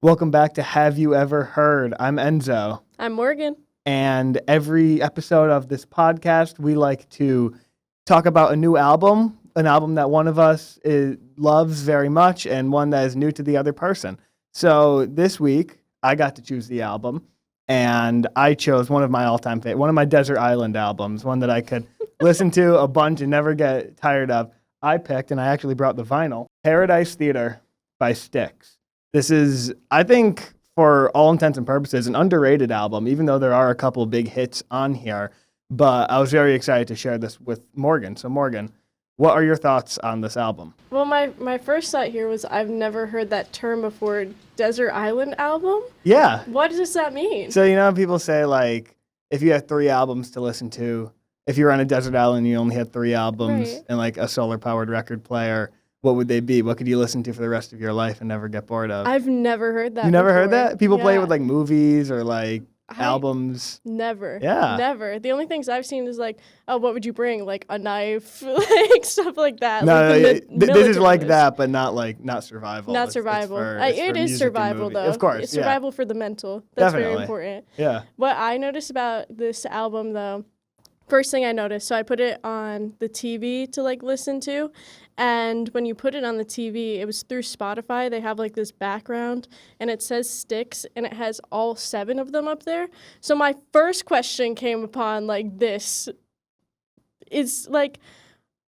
Welcome back to Have You Ever Heard? I'm Enzo. I'm Morgan. And every episode of this podcast, we like to talk about a new album, an album that one of us loves very much and one that is new to the other person. So this week, I got to choose the album, and I chose one of my all-time favorites, one of my Desert Island albums, one that I could listen to a bunch and never get tired of. I picked, and I actually brought the vinyl, Paradise Theater by Styx. This is, I think, for all intents and purposes, an underrated album, even though there are a couple big hits on here. But I was very excited to share this with Morgan. So, Morgan, what are your thoughts on this album? Well, my first thought here was I've never heard that term before, Desert Island album? Yeah. What does that mean? So, you know, people say, like, if you had 3 albums to listen to, if you were on a desert island and you only had 3 albums and, like, a solar-powered record player, what would they be? What could you listen to for the rest of your life and never get bored of? I've never heard that. You never heard before. that? People play it with, like, movies or, like, albums. Never. Yeah. Never. The only things I've seen is like, oh, what would you bring? Like a knife, like stuff like that. No, like this is like that, but not survival. Not survival. It is survival though. Of course, it's survival for the mental. That's Definitely. very important. Yeah. What I noticed about this album though, first thing I noticed, so I put it on the TV to like listen to, and when you put it on the TV, it was through Spotify. They have like this background, and it says Styx, and it has all 7 of them up there. So my first question came upon like this: is like,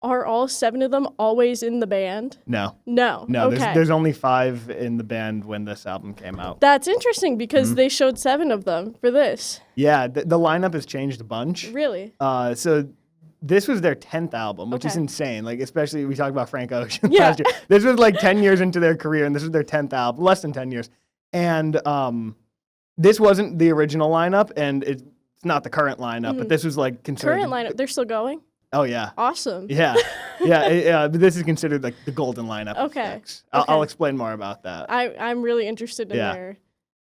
are all 7 of them always in the band? No. Okay. There's only 5 in the band when this album came out. That's interesting because they showed 7 of them for this. Yeah, the lineup has changed a bunch. Really? So this was their 10th album, which is insane. Like, especially we talked about Frank Ocean Yeah. last year. This was like 10 years into their career, and this was their 10th album, less than 10 years. And this wasn't the original lineup, and it's not the current lineup, but this was like considered Current lineup, they're still going? Oh yeah. Awesome. Yeah. But this is considered like the golden lineup. Okay. I'll explain more about that. I'm really interested in their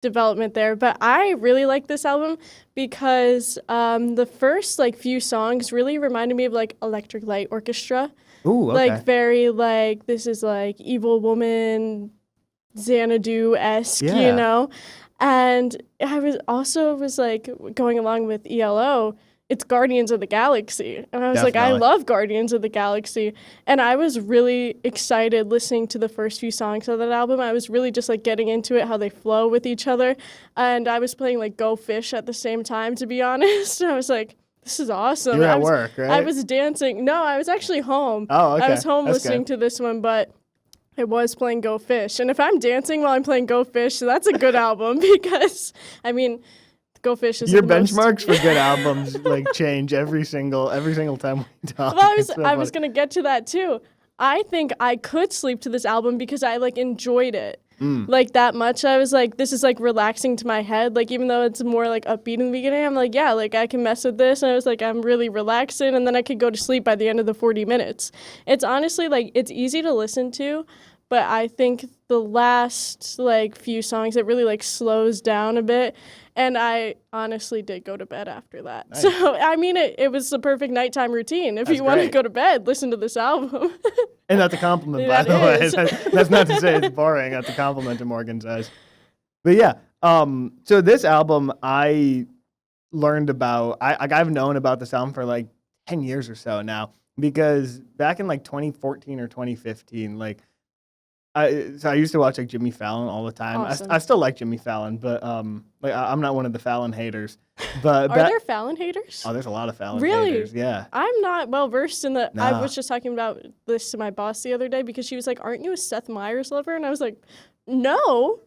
development there, but I really like this album because the first like few songs really reminded me of like Electric Light Orchestra. Ooh, okay. Like very like, this is like Evil Woman, Xanadu-esque, you know? And I was like going along with ELO, it's Guardians of the Galaxy. And I was like, I love Guardians of the Galaxy. And I was really excited listening to the first few songs of that album. I was really just like getting into it, how they flow with each other. And I was playing like Go Fish at the same time, to be honest. I was like, this is awesome. You were at work, right? I was dancing. No, I was actually home. Oh, okay. I was home That's listening good. to this one, but I was playing Go Fish. And if I'm dancing while I'm playing Go Fish, that's a good album because, I mean, Go Fish is your the most... benchmarks for good albums like change every single time we talk. Well, I was gonna get to that too. I think I could sleep to this album because I like enjoyed it like that much. I was like, this is like relaxing to my head. Like even though it's more like upbeat in the beginning, I'm like, yeah, like I can mess with this. And I was like, I'm really relaxing, and then I could go to sleep by the end of the 40 minutes. It's honestly like it's easy to listen to, but I think the last like few songs it really like slows down a bit. And I honestly did go to bed after that. Nice. So, I mean, it was the perfect nighttime routine. If you want to go to bed, listen to this album. And that's a compliment, by the way. That's not to say it's boring. That's a compliment to Morgan's eyes. But yeah, so this album I learned about, I've known about this album for like 10 years or so now. Because back in like 2014 or 2015, like, I used to watch like Jimmy Fallon all the time. Awesome. I still like Jimmy Fallon, but like I'm not one of the Fallon haters. But are there Fallon haters? Oh, there's a lot of Fallon really? haters. Yeah. I'm not well versed in the. No. I was just talking about this to my boss the other day because she was like, "Aren't you a Seth Meyers lover?" And I was like, "No,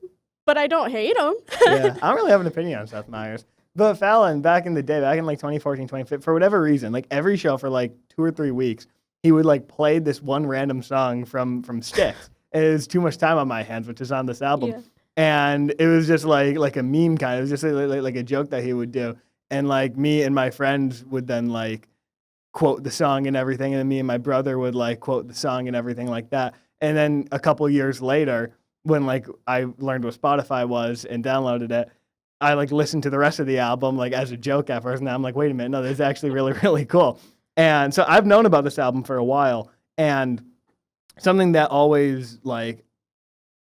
but I don't hate him." Yeah, I don't really have an opinion on Seth Meyers. But Fallon, back in the day, back in like 2014, 2015, for whatever reason, like every show for like 2 or 3 weeks, he would like play this one random song from Styx. It was Too Much Time on My Hands, which is on this album. Yeah. And it was just like a meme kind of. It was just like a joke that he would do. And like me and my friends would then like quote the song and everything. And then me and my brother would like quote the song and everything like that. And then a couple years later, when like I learned what Spotify was and downloaded it, I like listened to the rest of the album like as a joke at first. And now I'm like, wait a minute, no, this is actually really, really cool. And so I've known about this album for a while. And something that always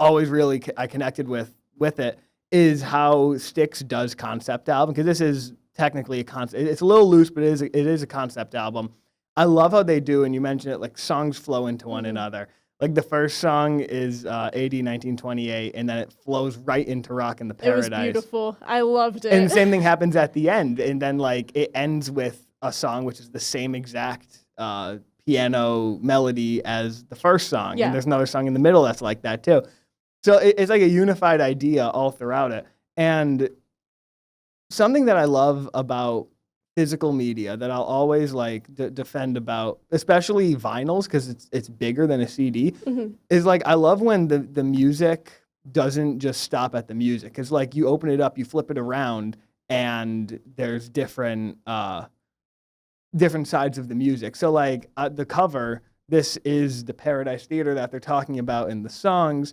really I connected with with it is how Styx does concept album, because this is technically a concept. It's a little loose, but it is a concept album. I love how they do, and you mentioned it, like songs flow into one another. Like the first song is AD 1928, and then it flows right into Rockin' the Paradise. It was beautiful. I loved it. And the same thing happens at the end, and then like it ends with a song which is the same exact piano melody as the first song, Yeah. and there's another song in the middle that's like that too. So it's like a unified idea all throughout it. And something that I love about physical media that I'll always like defend about, especially vinyls, because it's bigger than a CD, is like I love when the music doesn't just stop at the music. Because like you open it up, you flip it around, and there's different sides of the music. So like the cover, this is the Paradise Theater that they're talking about in the songs.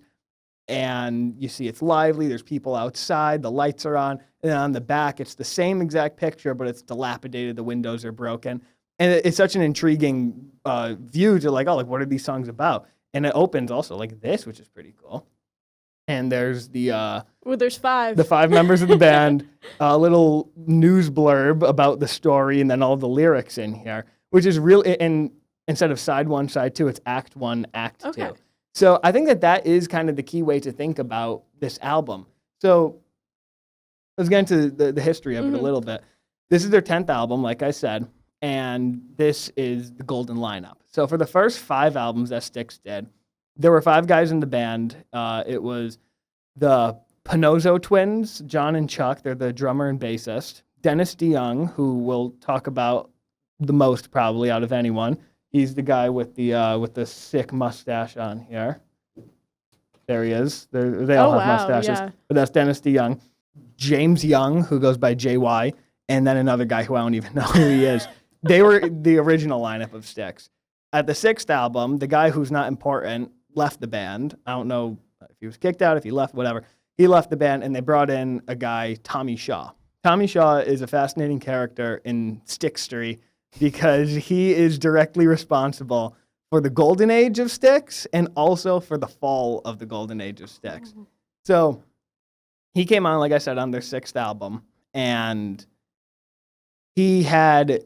And you see it's lively, there's people outside, the lights are on, and then on the back, it's the same exact picture, but it's dilapidated, the windows are broken. And it's such an intriguing view to like, oh, like, what are these songs about? And it opens also like this, which is pretty cool. And there's well, there's 5. the 5 members of the band, a little news blurb about the story, and then all the lyrics in here, which is real. And instead of side 1, side 2, it's act 1, act 2. So I think that is kind of the key way to think about this album. So let's get into the history of it a little bit. This is their 10th album, like I said, and this is the golden lineup. So for the first 5 albums that Styx did, there were 5 guys in the band. It was the Panozzo twins, John and Chuck. They're the drummer and bassist. Dennis DeYoung, who we'll talk about the most probably out of anyone. He's the guy with the sick mustache on here. There he is. They all have mustaches. Yeah. But that's Dennis DeYoung. James Young, who goes by JY, and then another guy who I don't even know who he is. They were the original lineup of Styx. At the 6th album, the guy who's not important left the band. I don't know if he was kicked out, if he left, whatever. He left the band, and they brought in a guy, Tommy Shaw. Tommy Shaw is a fascinating character in Styxtory, because he is directly responsible for the golden age of Styx and also for the fall of the golden age of Styx. So he came on, like I said, on their 6th album, and he had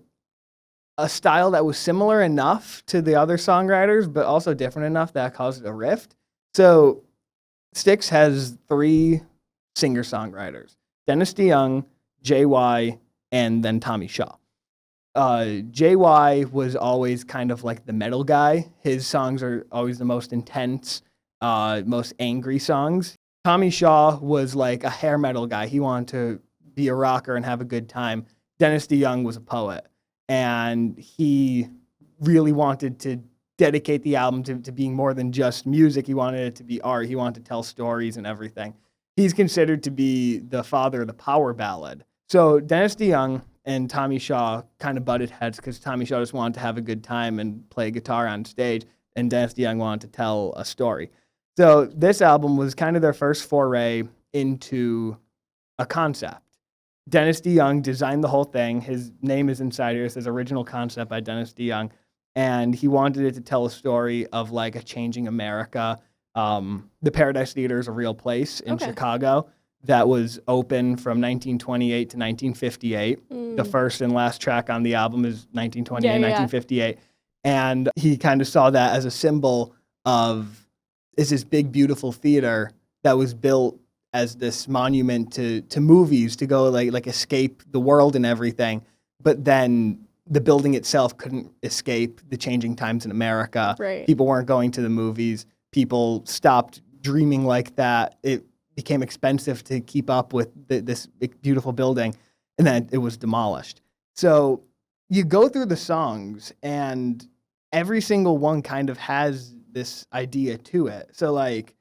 a style that was similar enough to the other songwriters, but also different enough that caused a rift. So Styx has 3 singer-songwriters, Dennis DeYoung, JY, and then Tommy Shaw. JY was always kind of like the metal guy. His songs are always the most intense, most angry songs. Tommy Shaw was like a hair metal guy. He wanted to be a rocker and have a good time. Dennis DeYoung was a poet, and he really wanted to dedicate the album to being more than just music. He wanted it to be art. He wanted to tell stories and everything. He's considered to be the father of the power ballad. So Dennis DeYoung and Tommy Shaw kind of butted heads because Tommy Shaw just wanted to have a good time and play guitar on stage, and Dennis DeYoung wanted to tell a story. So this album was kind of their first foray into a concept. Dennis DeYoung designed the whole thing. His name is inside here. It says original concept by Dennis DeYoung, and he wanted it to tell a story of like a changing America. The Paradise Theater is a real place in Chicago that was open from 1928 to 1958. The first and last track on the album is 1928 and 1958. And he kind of saw that as a symbol of this big, beautiful theater that was built as this monument to movies, to go like escape the world and everything. But then the building itself couldn't escape the changing times in America. Right. People weren't going to the movies. People stopped dreaming like that. It became expensive to keep up with this beautiful building, and then it was demolished. So you go through the songs, and every single one kind of has this idea to it. So like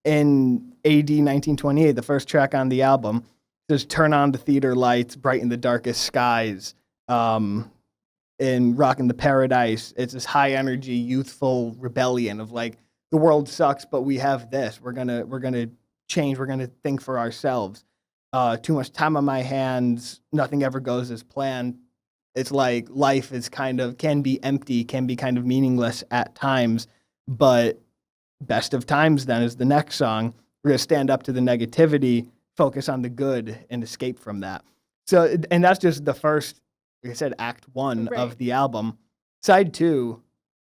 in AD 1928, the first track on the album says, "Turn on the theater lights, brighten the darkest skies." In Rockin' the Paradise, it's this high energy, youthful rebellion of like, the world sucks, but we have this. We're gonna change. We're gonna think for ourselves. Too much time on my hands. Nothing ever goes as planned. It's like life is can be empty, can be kind of meaningless at times, but best of times then is the next song. We're going to stand up to the negativity, focus on the good, and escape from that. So, and that's just the first, like I said, act one Right. of the album. Side two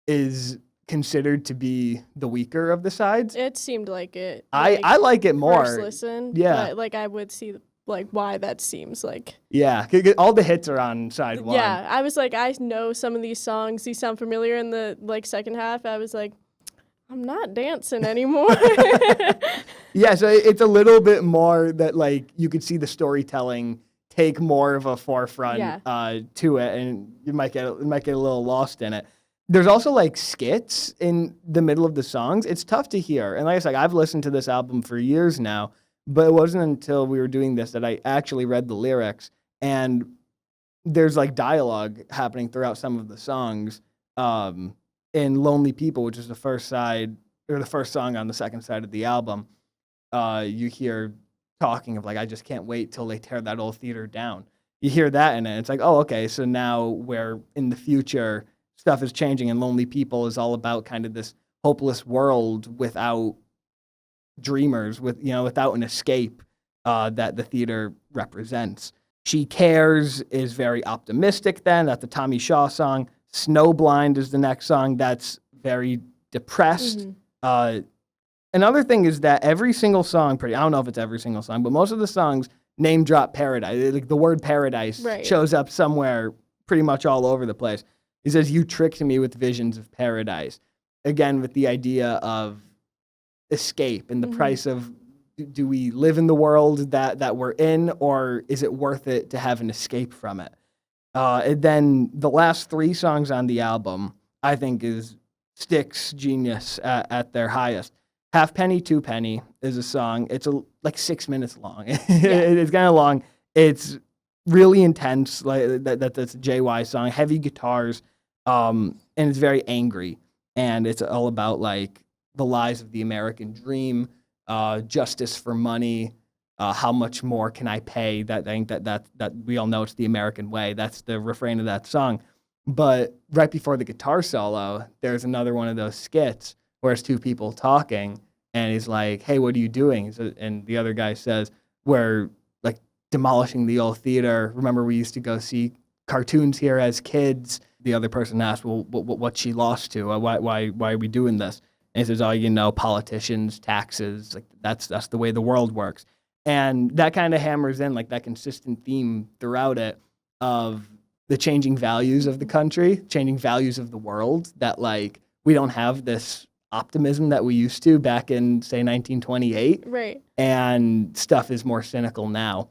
is considered to be the weaker of the sides. It seemed like it. I like it more. First listen. Yeah. But, like, I would see, like, why that seems like. Yeah, all the hits are on side one. Yeah, I was like, I know some of these songs. These sound familiar. In the, like, second half, I was like, I'm not dancing anymore. Yeah, so it's a little bit more that, like, you could see the storytelling take more of a forefront to it, and you might get a little lost in it. There's also, like, skits in the middle of the songs. It's tough to hear. And like I said, I've listened to this album for years now, but it wasn't until we were doing this that I actually read the lyrics. And there's, like, dialogue happening throughout some of the songs. In Lonely People, which is the first song on the second side of the album, you hear talking of, like, I just can't wait till they tear that old theater down. You hear that in it. It's like, oh, okay, so now we're in the future, stuff is changing, and Lonely People is all about kind of this hopeless world without dreamers, without an escape that the theater represents. She Cares is very optimistic then. That's the Tommy Shaw song. Snowblind is the next song. That's very depressed. Another thing is that every single song, I don't know if it's every single song, but most of the songs name drop paradise. Like, the word paradise shows up somewhere pretty much all over the place. He says, "You tricked me with visions of paradise." Again, with the idea of escape and the price of, do we live in the world that we're in, or is it worth it to have an escape from it? And then the last three songs on the album, I think, is Styx genius at their highest. Halfpenny, Two Penny is a song. It's like 6 minutes long. It's kind of long. It's really intense. Like that's a JY song. Heavy guitars, and it's very angry. And it's all about, like, the lies of the American dream, justice for money. How much more can I pay? That we all know it's the American way. That's the refrain of that song. But right before the guitar solo, there's another one of those skits where it's two people talking, and he's like, "Hey, what are you doing?" And the other guy says, "We're, like, demolishing the old theater. Remember, we used to go see cartoons here as kids." The other person asks, "Well, what's she lost to? Why are we doing this?" And he says, "Oh, politicians, taxes. Like, that's the way the world works." And that kind of hammers in, like, that consistent theme throughout it of the changing values of the country, changing values of the world, that, like, we don't have this optimism that we used to back in, say, 1928. Right. And stuff is more cynical now.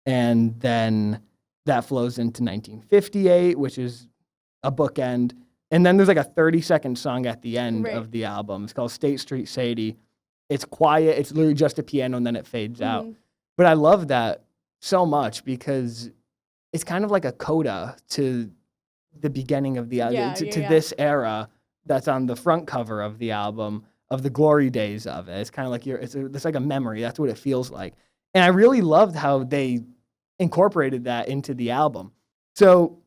And then that flows into 1958, which is a bookend. And then there's, like, a 30-second song at the end of the album. It's called State Street Sadie. It's quiet. It's literally just a piano, and then it fades out. But I love that so much because it's kind of like a coda to the beginning of the album, to this era that's on the front cover of the album, of the glory days of it. It's kind of like it's like a memory. That's what it feels like. And I really loved how they incorporated that into the album. So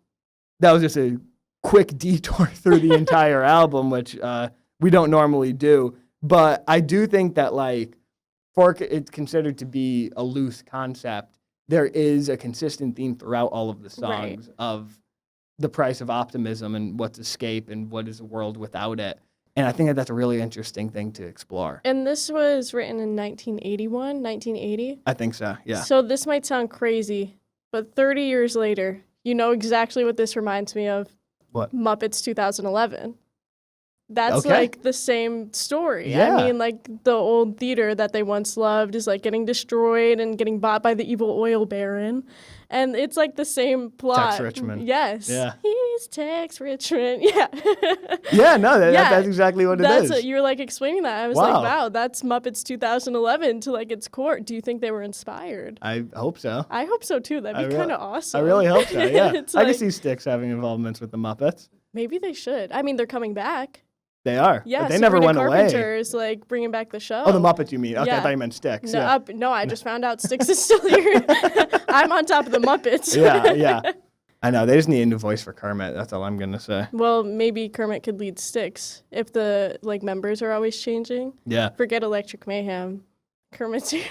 that was just a quick detour through the entire album, which we don't normally do. But I do think that, like, for it's considered to be a loose concept, there is a consistent theme throughout all of the songs of the price of optimism and what's escape and what is a world without it. And I think that that's a really interesting thing to explore. And this was written in 1980? I think so, yeah. So this might sound crazy, but 30 years later, you know exactly what this reminds me of. What? Muppets 2011. That's like the same story. Yeah. I mean, like, the old theater that they once loved is, like, getting destroyed and getting bought by the evil oil baron. And it's, like, the same plot. Tex Richmond. Yes. Yeah. He's Tex Richmond. Yeah. Yeah, no, that's exactly what it is. What you were, like, explaining that. I was like, wow, that's Muppets 2011 to, like, its core. Do you think they were inspired? I hope so. I hope so, too. That'd be kind of awesome. I really hope so, yeah. I can see Styx having involvements with the Muppets. Maybe they should. I mean, they're coming back. They are. Yeah, but they never went Carpenter away. is, like, bringing back the show. Oh, the Muppets, you mean? Okay, yeah. I thought you meant Styx. No, no, I just found out Styx is still here. I'm on top of the Muppets. yeah. I know. They just need a new voice for Kermit. That's all I'm going to say. Well, maybe Kermit could lead Styx if the, like, members are always changing. Yeah. Forget Electric Mayhem. Kermit's here.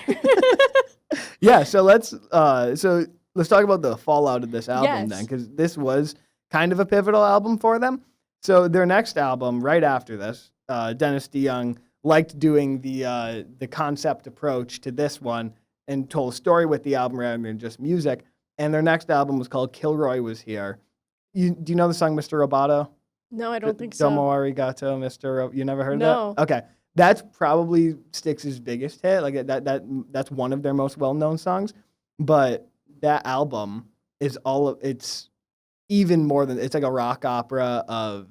Yeah, so let's talk about the fallout of this album then, Yes. because this was kind of a pivotal album for them. So their next album, right after this, Dennis DeYoung liked doing the concept approach to this one and told a story with the album rather than just music. And their next album was called Kilroy Was Here. Do you know the song Mr. Roboto? No, I don't think so. Domo arigato, Mr. You never heard No. of that? Okay. That's probably Styx's biggest hit. Like that's one of their most well-known songs. But that album is it's even more than, it's like a rock opera of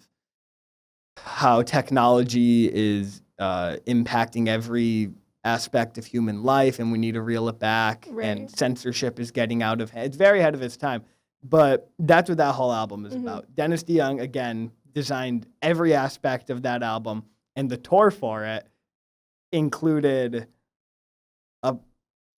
how technology is impacting every aspect of human life, and we need to reel it back. Right. And censorship is getting out of hand. It's very ahead of its time. But that's what that whole album is about. Dennis DeYoung, again, designed every aspect of that album, and the tour for it included a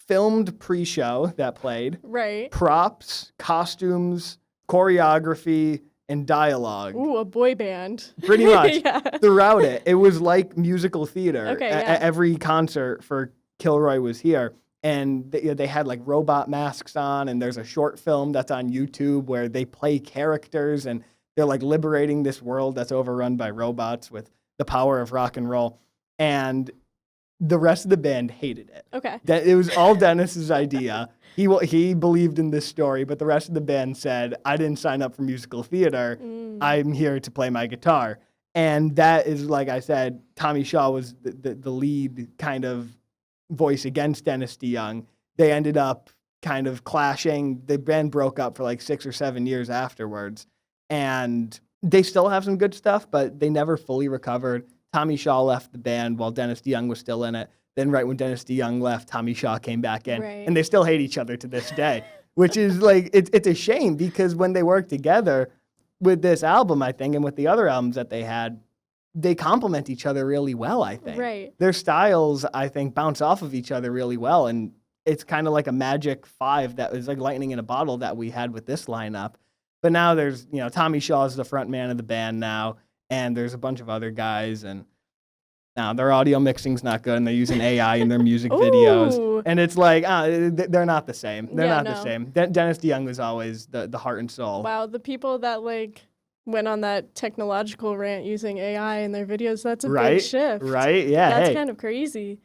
filmed pre-show that played, Right. props, costumes, choreography, and dialogue. Ooh, a boy band. Pretty much. Yeah. Throughout it. It was like musical theater. Okay, yeah. Every concert for Kilroy Was Here. And they had like robot masks on, and there's a short film that's on YouTube where they play characters, and they're like liberating this world that's overrun by robots with the power of rock and roll. And the rest of the band hated it. Okay. It was all Dennis's idea. He believed in this story, but the rest of the band said, I didn't sign up for musical theater. I'm here to play my guitar. And that is, like I said, Tommy Shaw was the lead kind of voice against Dennis DeYoung. They ended up kind of clashing. The band broke up for like 6 or 7 years afterwards. And they still have some good stuff, but they never fully recovered. Tommy Shaw left the band while Dennis DeYoung was still in it. Then right when Dennis DeYoung left, Tommy Shaw came back in. Right. And they still hate each other to this day, which is like, it's a shame, because when they worked together with this album, I think, and with the other albums that they had, they complement each other really well, I think. Right. Their styles, I think, bounce off of each other really well. And it's kind of like a magic five that was like lightning in a bottle that we had with this lineup. But now there's, Tommy Shaw is the front man of the band now, and there's a bunch of other guys, and now their audio mixing's not good, and they're using AI in their music videos. Ooh. And it's like, they're not the same. They're Yeah, not the no. same. Dennis DeYoung was always the heart and soul. Wow, the people that like went on that technological rant using AI in their videos, that's a big shift. Right? Yeah. That's hey, kind of crazy.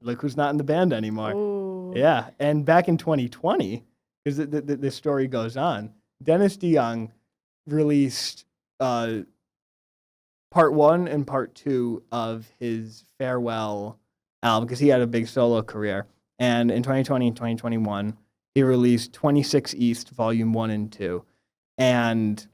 look who's not in the band anymore. Ooh. Yeah. And back in 2020, because the story goes on, Dennis DeYoung released part 1 and part 2 of his farewell album, because he had a big solo career. And in 2020 and 2021, he released 26 East, Volume 1 and 2. And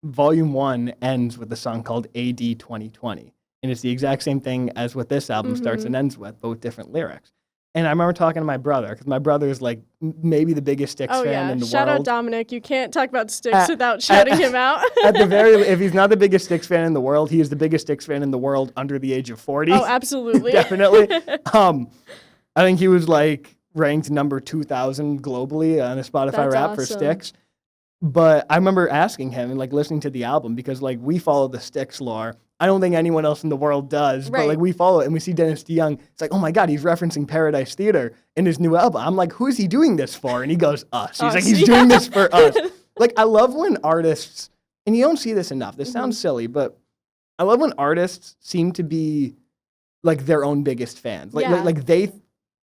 Volume 1 ends with a song called AD 2020. And it's the exact same thing as what this album starts and ends with, but with different lyrics. And I remember talking to my brother, because my brother is like maybe the biggest Styx fan in the Shout world. out Dominic. You can't talk about Styx without shouting him out. At the very, if he's not the biggest Styx fan in the world, he is the biggest Styx fan in the world under the age of 40. Oh, absolutely. Definitely. I think he was like ranked number 2,000 globally on a Spotify That's rap for awesome. Styx. But I remember asking him and like listening to the album, because like we follow the Styx lore. I don't think anyone else in the world does, but Right. like we follow it, and we see Dennis DeYoung. It's like, oh my God, he's referencing Paradise Theater in his new album. I'm like, who is he doing this for? And he goes, us. He's like, he's doing this for us. Like, I love when artists, and you don't see this enough. This sounds silly, but I love when artists seem to be like their own biggest fans. Like they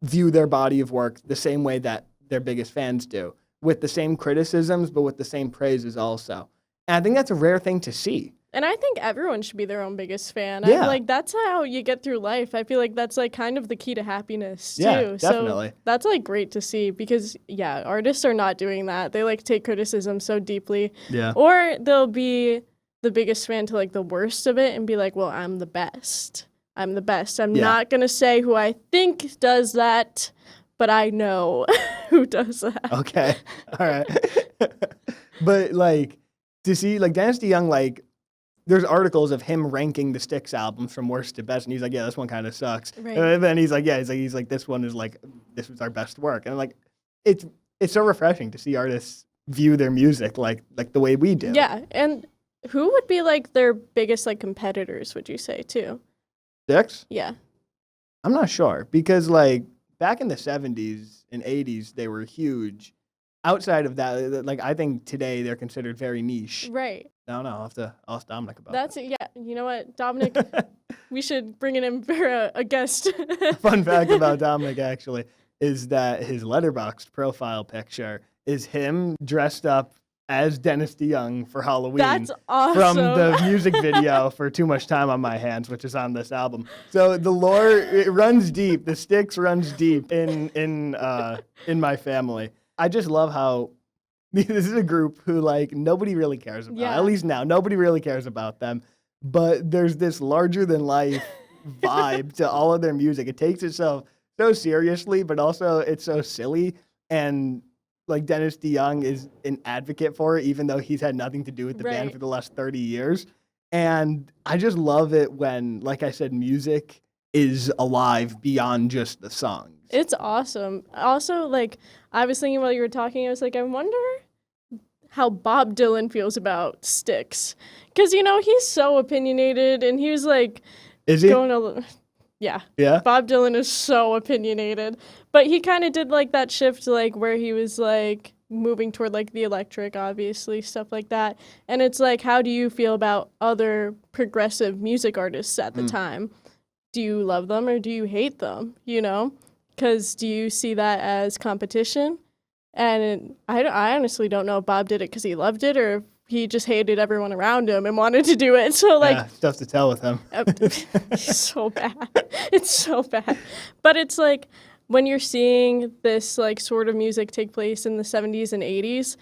view their body of work the same way that their biggest fans do, with the same criticisms, but with the same praises also. And I think that's a rare thing to see. And I think everyone should be their own biggest fan. Yeah. I feel like that's how you get through life. I feel like that's like kind of the key to happiness too. Yeah, definitely. So that's like great to see, because yeah, artists are not doing that. They like take criticism so deeply. Yeah. Or they'll be the biggest fan to like the worst of it and be like, well, I'm the best. I'm the best. I'm not going to say who I think does that, but I know who does that. Okay. All right. But like to see like Dennis DeYoung, like there's articles of him ranking the Styx albums from worst to best, and he's like, yeah, this one kind of sucks. Right. And then he's like, this one is like, this was our best work. And like, it's so refreshing to see artists view their music like the way we do. Yeah. And who would be like their biggest like competitors, would you say too? Styx? Yeah. I'm not sure because like back in the 70s and 80s they were huge. Outside of that, like I think today they're considered very niche. Right. No, I'll have to ask Dominic about That's it. Yeah. You know what, Dominic? that. We should bring in him for a guest. Fun fact about Dominic actually is that his Letterboxd profile picture is him dressed up as Dennis DeYoung for Halloween. That's awesome. From the music video for Too Much Time on My Hands, which is on this album. So the lore, it runs deep. The Styx runs deep in my family. I just love how this is a group who like nobody really cares about. Yeah. At least now, nobody really cares about them. But there's this larger than life vibe to all of their music. It takes itself so seriously, but also it's so silly. And like Dennis DeYoung is an advocate for it, even though he's had nothing to do with the band Right. for the last 30 years. And I just love it when, like I said, music is alive beyond just the songs. It's awesome. Also, like, I was thinking while you were talking, I was like, I wonder how Bob Dylan feels about Styx. Because, you know, he's so opinionated, and he was like, Is he? yeah. Yeah. Bob Dylan is so opinionated. But he kind of did, like, that shift, like, where he was, like, moving toward, like, the electric, obviously, stuff like that. And it's like, how do you feel about other progressive music artists at the time? Do you love them or do you hate them, you know? Because do you see that as competition? And I honestly don't know if Bob did it because he loved it or if he just hated everyone around him and wanted to do it. So, like, Yeah, stuff to tell with him. it's so bad. It's so bad. But it's like when you're seeing this, like, sort of music take place in the 70s and 80s,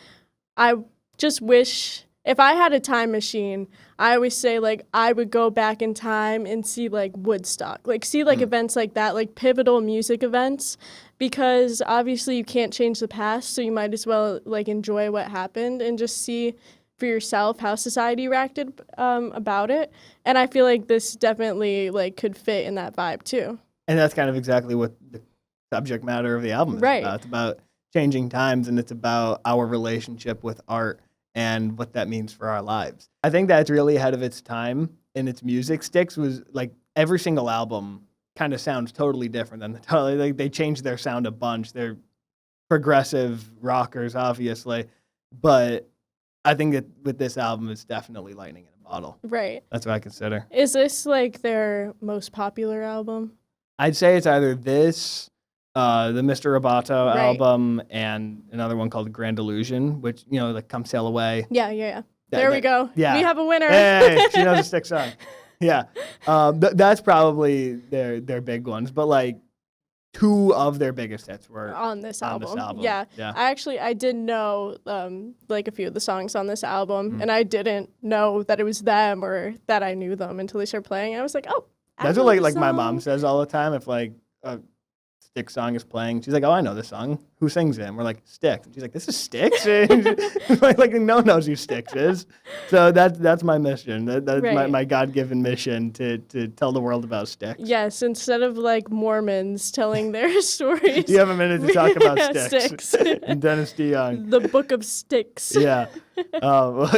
I just wish if I had a time machine, I always say, like, I would go back in time and see, like, Woodstock. Like, see, like, events like that, like, pivotal music events, because obviously you can't change the past, so you might as well, like, enjoy what happened and just see for yourself how society reacted about it. And I feel like this definitely, like, could fit in that vibe, too. And that's kind of exactly what the subject matter of the album is Right. about. It's about changing times, and it's about our relationship with art and what that means for our lives. I think that's really ahead of its time in its music. Styx was like every single album kind of sounds totally different than like they changed their sound a bunch. They're progressive rockers, obviously, but I think that with this album, it's definitely lightning in a bottle. Right. That's what I consider. Is this, like, their most popular album? I'd say it's either this, the Mr. Roboto Right. album, and another one called Grand Illusion, which, you know, like Come Sail Away. Yeah. There we go. yeah. We have a winner. Hey, she knows a Styx song. Yeah. That's probably their big ones. But, like, two of their biggest hits were on this on album. this album. Yeah. Yeah. I did know like a few of the songs on this album, Mm. and I didn't know that it was them or that I knew them until they started playing. I was like, oh, I That's know what, this like my song. mom says all the time. If, like, a Styx song is playing, she's like, oh, I know this song. Who sings it? And we're like, Styx. And she's like, this is Styx? like no one knows who Styx is. So that's my mission. That's Right. my God-given mission to tell the world about Styx. Yes, instead of like Mormons telling their stories. Do you have a minute to talk about Yeah, Styx? Styx. And Dennis DeYoung. The Book of Styx. Yeah. Well,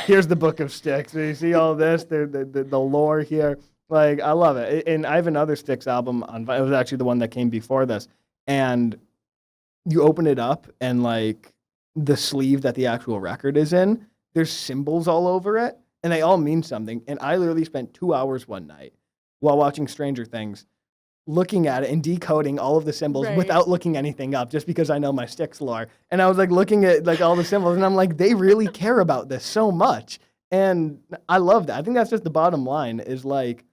here's the book of Styx. So you see all this, the lore here. Like, I love it. And I have another Styx album on vinyl. It was actually the one that came before this. And you open it up, and, like, the sleeve that the actual record is in, there's symbols all over it, and they all mean something. And I literally spent 2 hours one night while watching Stranger Things looking at it and decoding all of the symbols Right. without looking anything up, just because I know my Styx lore. And I was, like, looking at, like, all the symbols, and I'm like, they really care about this so much. And I love that. I think that's just the bottom line is, like,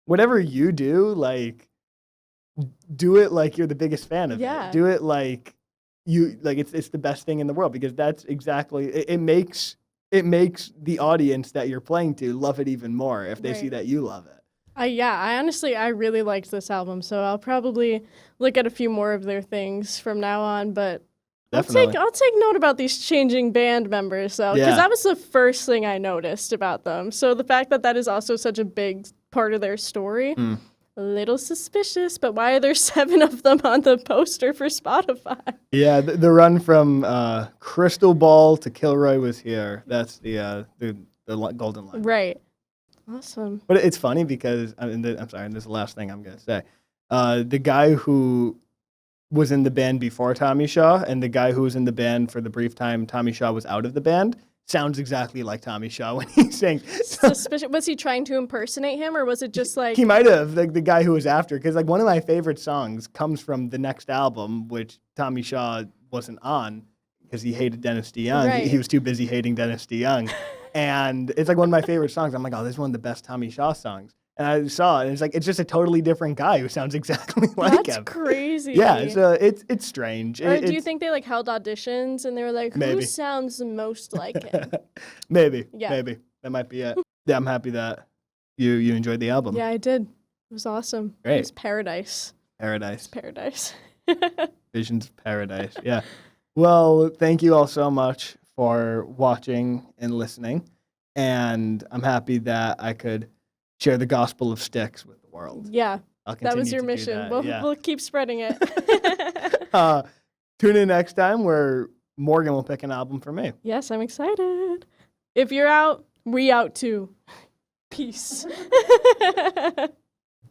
whatever you do, like, do it like you're the biggest fan of Yeah. it. Do it like it's the best thing in the world, because that's exactly it makes the audience that you're playing to love it even more if they see Right. that you love it. I honestly, I really liked this album, so I'll probably look at a few more of their things from now on, but Definitely. I'll take note about these changing band members, though, because Yeah. that was the first thing I noticed about them. So the fact that is also such a big part of their story, Mm. a little suspicious, but why are there 7 of them on the poster for Spotify? Yeah, the run from Crystal Ball to Kilroy Was Here. That's the golden line. Right. Awesome. But it's funny because I'm sorry, and this is the last thing I'm gonna say. the guy who was in the band before Tommy Shaw and the guy who was in the band for the brief time Tommy Shaw was out of the band sounds exactly like Tommy Shaw when he sings. Suspicious. Was he trying to impersonate him, or was it just like He might have, like the guy who was after, because like one of my favorite songs comes from the next album, which Tommy Shaw wasn't on because he hated Dennis DeYoung. Right. He was too busy hating Dennis DeYoung. And it's like one of my favorite songs. I'm like, oh, this is one of the best Tommy Shaw songs. And I saw it, and it's like it's just a totally different guy who sounds exactly like that's him. crazy? Yeah, so it's strange. Or do you think they like held auditions and they were like, who Maybe. sounds the most like him? maybe Yeah. that might be it. Yeah, I'm happy that you enjoyed the album. Yeah, I did. It was awesome. Great. It was paradise. Paradise. Paradise. Visions of Paradise. Yeah. Well, thank you all so much for watching and listening. And I'm happy that I could share the gospel of Styx with the world. Yeah, I'll that was continue your to do mission. that, yeah. We'll keep spreading it. Tune in next time where Morgan will pick an album for me. Yes, I'm excited. If you're out, we out too. Peace.